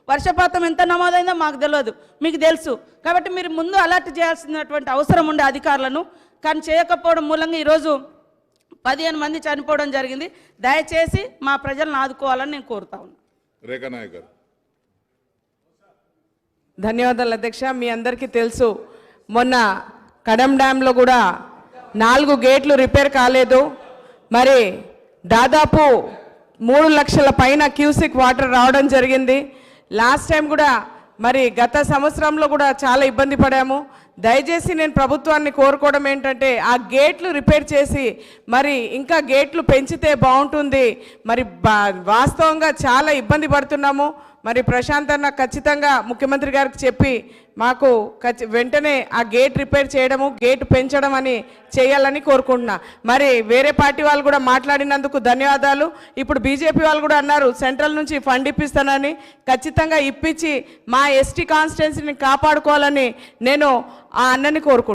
వర్షపాతం ఎంత నమోదైందో మాకు తెలియదు, మీకు తెలుసు. కాబట్టి మీరు ముందు అలర్ట్ చేయాల్సినటువంటి అవసరం ఉండే అధికారులను, కానీ చేయకపోవడం మూలంగా ఈరోజు 15 మంది చనిపోవడం జరిగింది. దయచేసి మా ప్రజలను ఆదుకోవాలని నేను కోరుతా ఉన్నాను. రేఖా నాయక్ గారు. ధన్యవాదాలు అధ్యక్ష. మీ అందరికీ తెలుసు, మొన్న కడెం డ్యాంలో కూడా 4 గేట్లు రిపేర్ కాలేదు. మరి దాదాపు 3 లక్షల పైన క్యూసిక్ వాటర్ రావడం జరిగింది. లాస్ట్ టైం కూడా మరి గత సంవత్సరంలో కూడా చాలా ఇబ్బంది పడాము. దయచేసి నేను ప్రభుత్వాన్ని కోరుకోవడం ఏంటంటే ఆ గేట్లు రిపేర్ చేసి మరి ఇంకా గేట్లు పెంచితే బాగుంటుంది. మరి వాస్తవంగా చాలా ఇబ్బంది పడుతున్నాము. మరి ప్రశాంత్ అన్న ఖచ్చితంగా ముఖ్యమంత్రి గారికి చెప్పి మాకు వెంటనే ఆ గేట్ రిపేర్ చేయడము, గేట్ పెంచడం అని చేయాలని కోరుకుంటున్నా. మరి వేరే పార్టీ వాళ్ళు కూడా మాట్లాడినందుకు ధన్యవాదాలు. ఇప్పుడు బీజేపీ వాళ్ళు కూడా అన్నారు సెంట్రల్ నుంచి ఫండ్ ఇప్పిస్తానని. ఖచ్చితంగా ఇప్పించి మా ఎస్టీ కాన్స్టిట్యున్సీని కాపాడుకోవాలని నేను ఆ అన్నని కోరుకుంటున్నాను.